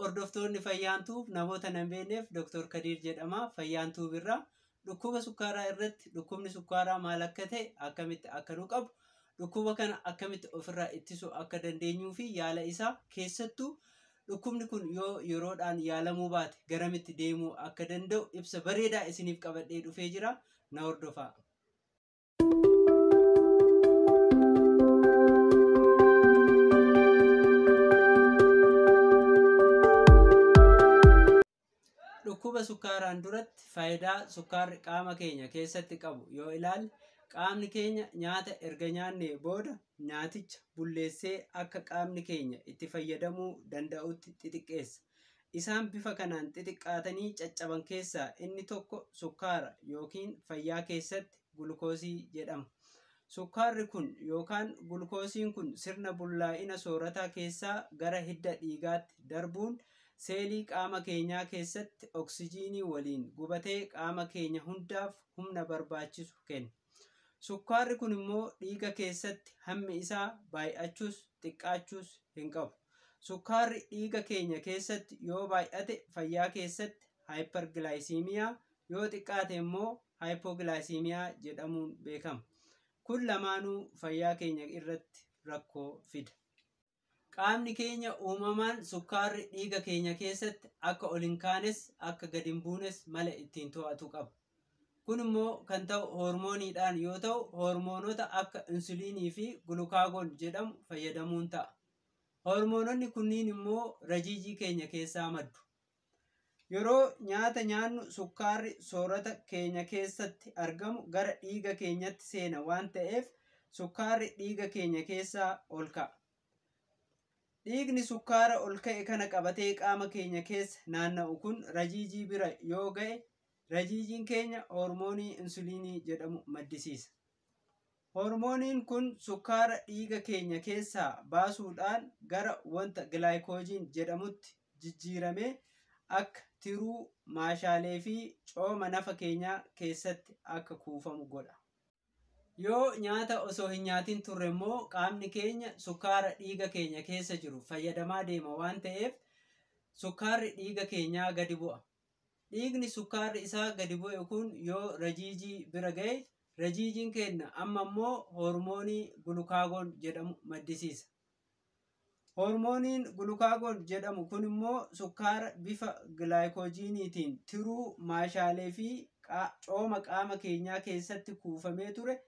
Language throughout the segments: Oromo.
hordoftoonni Fayyaantuub namoota nan beekneef Dr. Kadir jedhama. Fayyaantuub irraa dhukkuba sukkaaraa irratti dhukkubni sukkaaraa maal akka ta'e akkamitti akka nu qabu dhukkuba kana akkamitti ofirraa ittisuu akka dandeenyuu fi yaala isaa keessattuu dhukkubni kun yoo yeroodhaan yaalamuu baate garamitti deemuu akka danda'u ibsa bareedaa isiniif qabadhee dhufee jira. Na hordofaa. Dhukkuba sukkaaraan duratti faayidaa sukkaarri qaama keenya keessatti qabu yoo ilaalle qaamni keenya nyaata erga nyaannee booda nyaaticha bulleessee akka qaamni keenya itti fayyadamuu danda'utti xixiqqeessa. Isaan bifa kanaan xixiqqaatanii caccaban keessaa inni tokko sukkaara yookiin fayyaa keessatti gulukoosii jedhama. Sukkaarri kun yookaan gulukoosiin kun sirna bullaa'ina soorataa keessaa gara hidda dhiigaatti darbuun seelii qaama keenyaa keessatti oksijiinii waliin gubatee qaama keenya hundaaf humna barbaachisu kenna. Sukkaarri kun immoo dhiiga keessatti hammi isaa baay'achuus xiqqaachuus hin qabu. Sukkaarri dhiiga keenya keessatti yoo baay'ate fayyaa keessatti haayipargilaayisiimiyaa yoo xiqqaate immoo haayipooglaayisiimiyaa jedhamuun beekama. Kun lamaanuu fayyaa keenya irratti rakkoo fida. Qaamni keenya uumamaan sukkaarri dhiiga keenya keessatti akka ol hin kaanes akka gad hin buunes mala ittiin to'atu qaba. Kun immoo kan ta'u hormooniidhaan yoo ta'u hormoonota akka insuliinii fi gulukaagoon jedhamu fayyadamuun ta'a. Hormoononni kunniin immoo rajiijii keenya keessaa maddu. Yeroo nyaata nyaannu sukkaarri soorata keenya keessatti argamu gara dhiiga keenyatti seena waan ta'eef sukkaarri dhiiga keenya keessaa ol ka'a. Dhiigni sukkaara ol ka'e kana qabatee qaama keenya keessa naanna'u kun rajiijii bira yoo ga'e rajiijiin keenya hormoonii insuliinii jedhamu maddisiisa. Hormooniin kun sukkaara dhiiga keenya keessaa baasuudhaan gara wanta gilaayikoojiin jedhamutti jijjiiramee akka tiruu maashaalee fi cooma nafa keenyaa keessatti akka kuufamu godha. Yoo nyaata osoo hin nyaatin turre immoo qaamni keenya sukkaara dhiiga keenya keessa jiru fayyadamaa deema waan ta'eef sukkaarri dhiiga keenyaa gadi bu'a. Dhiigni sukkaarri isaa gadi bu'e kun yoo rajiijii bira ga'e rajiijiin keenya amma immoo hormoonii gulukaagoon jedhamu maddisiisa. Hormooniin gulukaagoon jedhamu kun immoo sukkaara bifa gilaayikoojiiniitiin tiruu maashaalee fi cooma qaama keenyaa keessatti kuufamee ture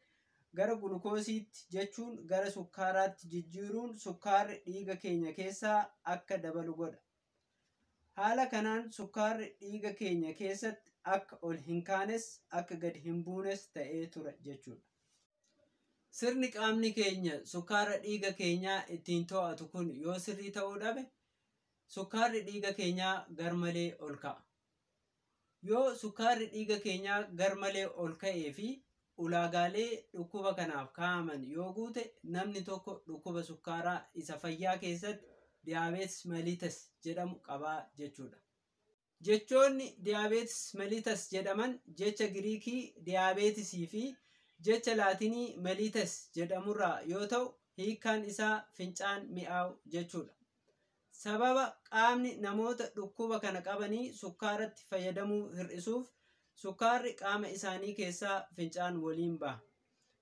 gara gulukoosiitti jechuun gara sukkaaraatti jijjiiruun sukkaarri dhiiga keenya keessaa akka dabalu godha. Haala kanaan sukkaarri dhiiga keenya keessatti akka ol hin kaanes akka gad hin buunes ta'ee tura jechuudha. Sirni qaamni keenya sukkaara dhiiga keenyaa ittiin to'atu kun yoo sirrii ta'uu dhabe sukkaarri dhiiga keenyaa garmalee ol ka'a. Yoo sukkaarri dhiiga keenyaa garmalee ol ka'ee fi ulaagaalee dhukkuba kanaaf kaa'aman yoo guute namni tokko dhukkuba sukkaaraa isa fayyaa keessatti diyaabeetis mellitus jedhamu qabaa jechuudha. Jechoonni diyaabeetis mellitus jedhaman jecha Giriikii diyaabeetisii fi jecha Laatinii mellitus jedhamurraa yoo ta'u hiikkaan isaa fincaan mi'aawu jechuudha. Sababa qaamni namoota dhukkuba kana qabanii sukkaaratti fayyadamuu hir'isuuf sukkaarri qaama isaanii keessaa fincaan waliin baha.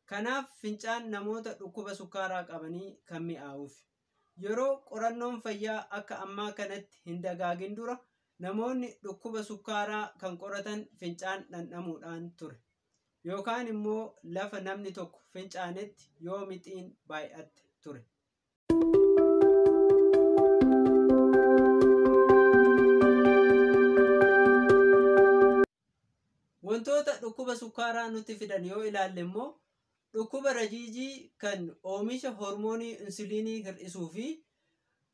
Kanaaf fincaan namoota dhukkuba sukkaaraa qabanii kan mi'aawuuf. Yeroo qorannoon fayyaa akka ammaa kanatti hin dagaagin dura namoonni dhukkuba sukkaaraa kan qoratan fincaan dhandhamuudhaan ture. Yookaan immoo lafa namni tokko fincaanetti yoo mixiin baay'atte ture. Wantoota dhukkuba sukkaaraa nutti fidan yoo ilaalle immoo dhukkuba rajiijii kan oomisha hormoonii insuliinii hir'isuu fi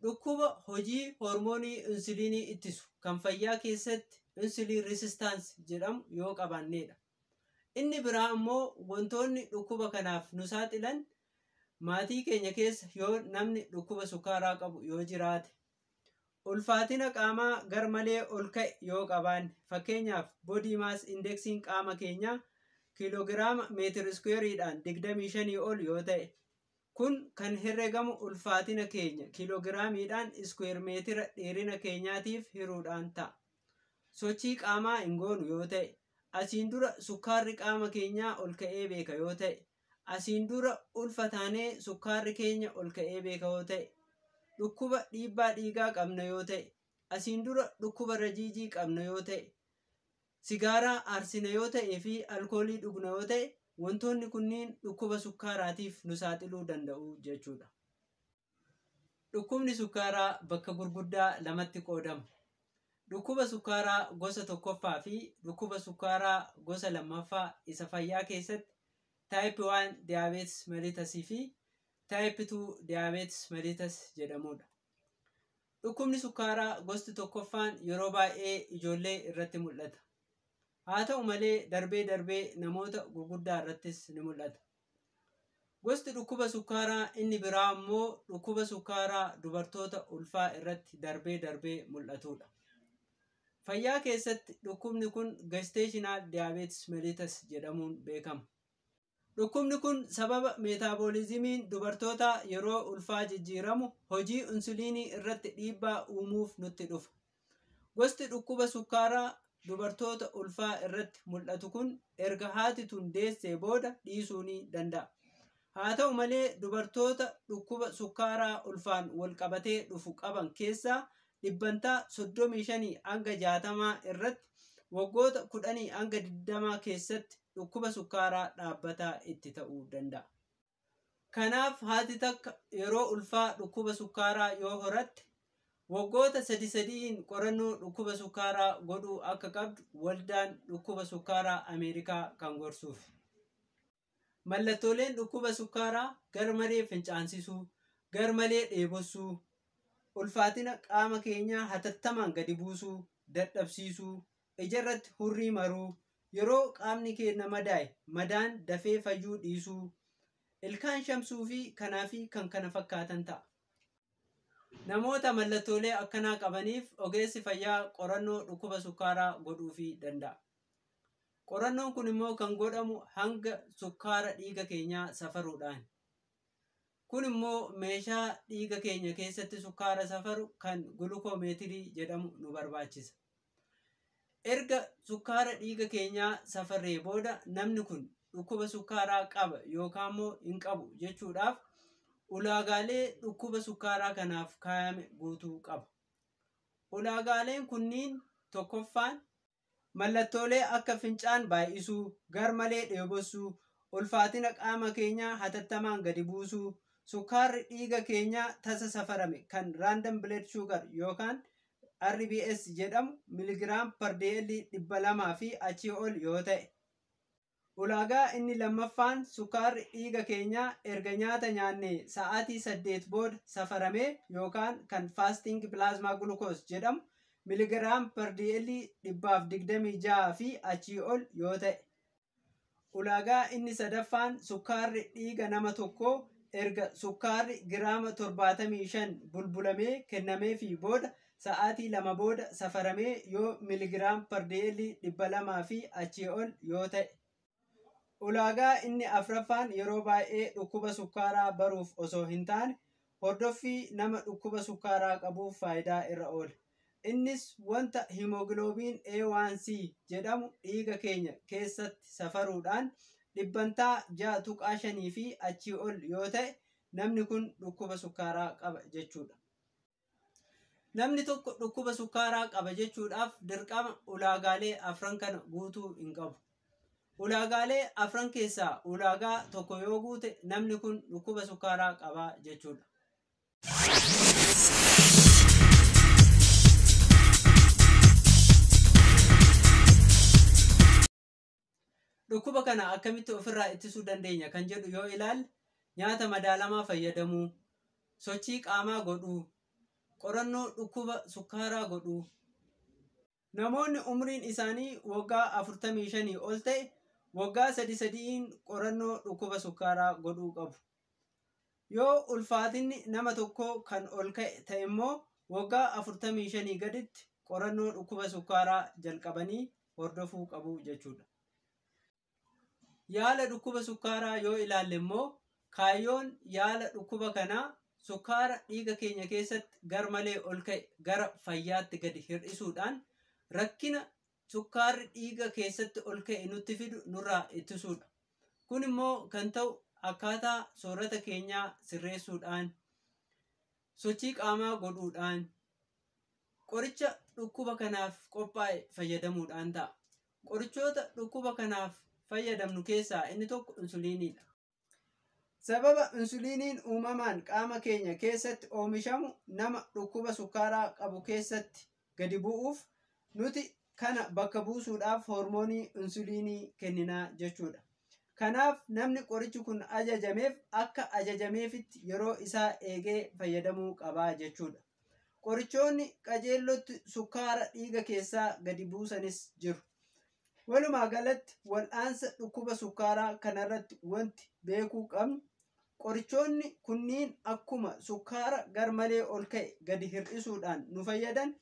dhukkuba hojii hormoonii insuliinii ittisu kan fayyaa keessatti insuliin resistance jedhamu yoo qabaannedha. Inni biraa immoo wantoonni dhukkuba kanaaf nu saaxilan maatii keenya keessa yoo namni dhukkuba sukkaaraa qabu yoo jiraate ulfaatina qaamaa garmalee ol ka'e yoo qabaanne fakkeenyaaf body mass indexiin qaama keenyaa kiiloogiraama meetiri iskuweeriidhaan 25 ol yoo ta'e Kun kan herregamu ulfaatina keenya kiiloogiraamiidhaan iskuweer meetira dheerina keenyaatiif hiruudhaan ta'a. Sochii qaamaa hin goonu yoo ta'e, asiin dura sukkaarri qaama keenyaa ol ka'ee beeka yoo ta'e, asiin dura ulfa taanee sukkaarri keenya ol ka'ee beeka yoo ta'e, dhukkuba dhiibbaa dhiigaa qabna yoo ta'e, asiin dura dhukkuba rajiijii qabna yoo ta'e, sigaaraa aarsina yoo ta'ee fi alkoolii dhugna yoo ta'e, wantoonni kunniin dhukkuba sukkaaraatiif nu saaxiluu danda'u jechuudha. Dhukkubni sukkaaraa bakka gurguddaa lamatti qoodama. Dhukkuba sukkaaraa gosa tokkoffaa fi dhukkuba sukkaaraa gosa lammaffaa isa fayyaa keessatti taayip 1 diyaabeetis mellitusii fi taayip 2 diyaabeetis mellitus jedhamudha. Dhukkubni sukkaaraa gosti tokkoffaan yeroo baay'ee ijoollee irratti mul'ata. Haa ta'u malee darbee namoota gurguddaa irrattis ni mul'ata. Gosti dhukkuba sukkaaraa inni biraa immoo dhukkuba sukkaaraa dubartoota ulfaa irratti darbee mul'atudha. Fayyaa keessatti dhukkubni kun gestational diabetes mellitus jedhamuun beekama. Dhukkubni kun sababa meetaboolizimiin dubartoota yeroo ulfaa jijjiiramu hojii insuliinii irratti dhiibbaa uumuuf nutti dhufa. Gosti dhukkuba sukkaaraa dubartoota ulfaa irratti mul'atu kun erga haati tun deessee booda dhiisuu ni danda'a. Haa ta'u malee dubartoota dhukkuba sukkaaraa ulfaan wal qabatee dhufu qaban keessaa dhibbantaa 35 hanga 60 irratti waggoota 10 hanga 20 keessatti dhukkuba sukkaaraa dhaabbataa itti ta'uu danda'a. Kanaaf haati takka yeroo ulfaa dhukkuba sukkaaraa yoo horatte waggoota 3 qorannoo dhukkuba sukkaaraa godhuu akka qabdu waldaan dhukkuba sukkaaraa Ameerikaa kan gorsuuf. Mallattooleen dhukkuba sukkaaraa garmalee fincaansisuu, garmalee dheebossuu, ulfaatina qaama keenyaa hatattamaan gadi buusuu, dadhabsiisuu, ijarratti hurrii maruu, yeroo qaamni keenya madaa'e madaan dafee fayyuu dhiisuu, ilkaan shamsuu fi kan kana fakkaatan ta'a. Namoota mallattoolee akkanaa qabaniif ogeessi fayyaa qorannoo dhukkuba sukkaaraa godhuufii danda'a. Qorannoon kun immoo kan godhamu hanga sukkaara dhiiga keenyaa safaruudhaan. Kun immoo meeshaa dhiiga keenya keessatti sukkaara safaru kan gulukoomeetirii jedhamu nu barbaachisa. Erga sukkaara dhiiga keenyaa safarree booda namni kun dhukkuba sukkaaraa qaba yookaan immoo hin qabu jechuudhaaf ulaagaalee dhukkuba sukkaaraa kanaaf kaayame guutuu qaba. Ulaagaaleen kunniin tokkoffaan mallattoolee akka fincaan baay'isuu, garmalee dheebossuu, ulfaatina qaama keenyaa hatattamaan gadi buusuu, sukkaarri dhiiga keenyaa tasa safarame kan random blood sugar yookaan RBS jedhamu miligiraam per dl 200 fi achii ol yoo ta'e. Ulaagaa inni lammaffaan sukkaarri dhiiga keenyaa erga nyaata nyaannee sa'aatii 8 booda safaramee yookaan kan fasting plasma glucose jedhamu miligiraam per dl 126 fi achii ol yoo ta'e. Ulaagaa inni sadaffaan sukkaarri dhiiga nama tokkoo erga sukkaarri giraama 75 bulbulamee kennamee fi booda sa'aatii 2 booda safaramee yoo miligiraam per dl 200 fi achii ol yoo ta'e. Ulaagaa inni afraffaan yeroo baay'ee dhukkuba sukkaaraa baruuf osoo hin taane hordoffii nama dhukkuba sukkaaraa qabuuf faayidaa irra oola. Innis wanta himogiloobiin A1C jedhamu dhiiga keenya keessatti safaruudhaan dhibbantaa 6.5 fi achii ol yoo ta'e namni kun dhukkuba sukkaaraa qaba jechuudha. Namni tokko dhukkuba sukkaaraa qaba jechuudhaaf dirqama ulaagaalee afran kana guutuu hin qabu. Ulaagaalee afran keessaa ulaagaa tokko yoo guute namni kun dhukkuba sukkaaraa qaba jechuudha. Dhukkuba kana akkamitti ofirraa ittisuu dandeenya kan jedhu yoo ilaalle nyaata madaalamaa fayyadamuu, sochii qaamaa godhuu, qorannoo dhukkuba sukkaaraa godhuu. Namoonni umriin isaanii waggaa 45 ol ta'e waggaa 3 qorannoo dhukkuba sukkaaraa godhuu qabu. Yoo ulfaatinni nama tokkoo kan ol ka'e ta'e immoo waggaa 45 gaditti qorannoo dhukkuba sukkaaraa jalqabanii hordofuu qabu jechuudha. Yaala dhukkuba sukkaaraa yoo ilaalle immoo Kaayyoon yaala dhukkuba kanaa sukkaara dhiiga keenya keessatti garmalee ol ka'e gara fayyaatti gadi hir'isuudhaan rakkina sukkaarri dhiiga keessatti ol ka'e nutti fidu nurraa ittisuudha. Kun immoo kan ta'u akkaataa soorata keenyaa sirreessuudhaan, sochii qaamaa godhuudhaan, qoricha dhukkuba kanaaf qophaa'e fayyadamuudhaan ta'a. Qorichoota dhukkuba kanaaf fayyadamnu keessaa inni tokko insuliiniidha. Sababa insuliiniin uumamaan qaama keenya keessatti oomishamu nama dhukkuba sukkaaraa qabu keessatti gadi bu'uuf nuti kana bakka buusuudhaaf hormoonii insuliinii kenninaa jechuudha. Kanaaf namni qorichi kun ajajameef akka ajajameefitti yeroo isaa eegee fayyadamuu qabaa jechuudha. Qorichoonni qajeellotti sukkaara dhiiga keessaa gadi buusanis jiru. Walumaa galatti wal'aansa dhukkuba sukkaaraa kanarratti wanti beekuu qabnu qorichoonni kunniin akkuma sukkaara garmalee ol ka'e gadi hir'isuudhaan nu fayyadan,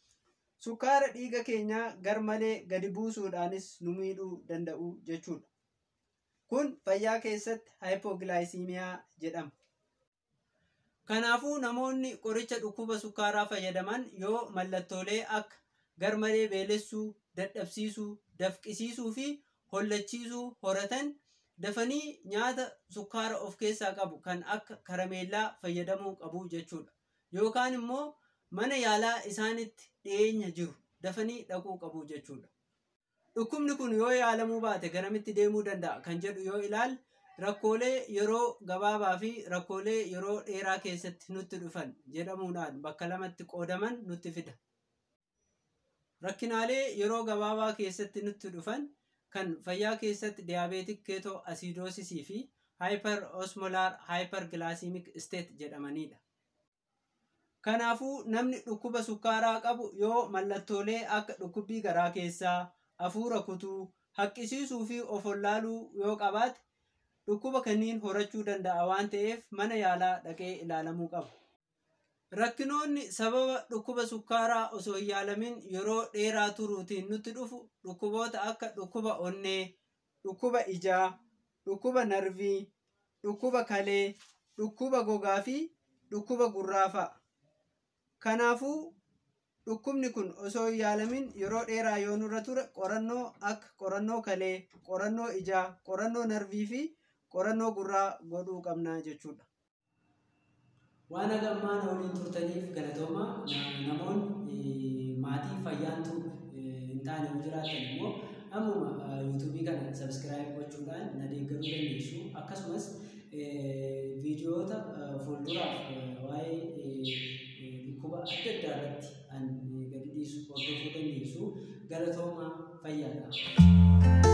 sukkaara dhiiga keenyaa garmalee gadi buusuudhaanis nu miidhuu danda'u jechuudha. Kun fayyaa keessatti haayipoglaayisiimiyaa jedhama. Kanaafuu namoonni qoricha dhukkuba sukkaaraa fayyadaman yoo mallattoolee akka garmalee beelessuu, dadhabsiisuu, dafqisiisuu fi hollachiisuu horatan dafanii nyaata sukkaara of keessaa qabu kan akka karameellaa fayyadamuu qabu jechuudha. Yookaan immoo mana yaalaa isaanitti dhiyeenya jiru dafanii dhaquu qabu jechuudha. Dhukkubni kun yoo yaalamuu baate garamitti deemuu danda'a kan jedhu yoo ilaalle rakkoolee yeroo gabaabaa fi rakkoolee yeroo dheeraa keessatti nutti dhufan jedhamuudhaan bakka lamatti qoodaman nutti fida. Rakkinaalee yeroo gabaabaa keessatti nutti dhufan kan fayyaa keessatti diyaabeetik keetoo asiidoosisii fi haayipar haayipaglaayisiimik isteet jedhamanidha. Kanaafuu namni dhukkuba sukkaaraa qabu yoo mallattoolee akka dhukkubbii garaa keessaa, hafuura kutuu, haqqisiisuu fi of wallaaluu yoo qabaate dhukkuba kanniin horachuu danda'a waan ta'eef mana yaalaa dhaqee ilaalamuu qaba. Rakkinoonni sababa dhukkuba sukkaaraa osoo hin yaalamin yeroo dheeraa turuutiin nutti dhufu dhukkuboota akka dhukkuba onnee, dhukkuba ijaa, dhukkuba narvii, dhukkuba kalee, dhukkuba gogaa fi dhukkuba gurraa fa'a. Kanaafuu dhukkubni kun osoo hin yaalamin yeroo dheeraa yoo nurra ture qorannoo akka qorannoo kalee, qorannoo ijaa, qorannoo narvii fi qorannoo gurraa godhuu qabna jechuudha. Waan hagammaan waliin turtaniif galatooma. Namoonni maatii fayyaantu hin taane yoo jiraatan immoo ammuma yuutuubii kana sabskiraayib gochuudhaan na deeggaruu dandeessu. Akkasumas viidiyoota fuulduraaf waa'ee dhukkuba adda addaa irratti gadi dhiisu hordofuu dandeessu. Galatooma fayyaadha.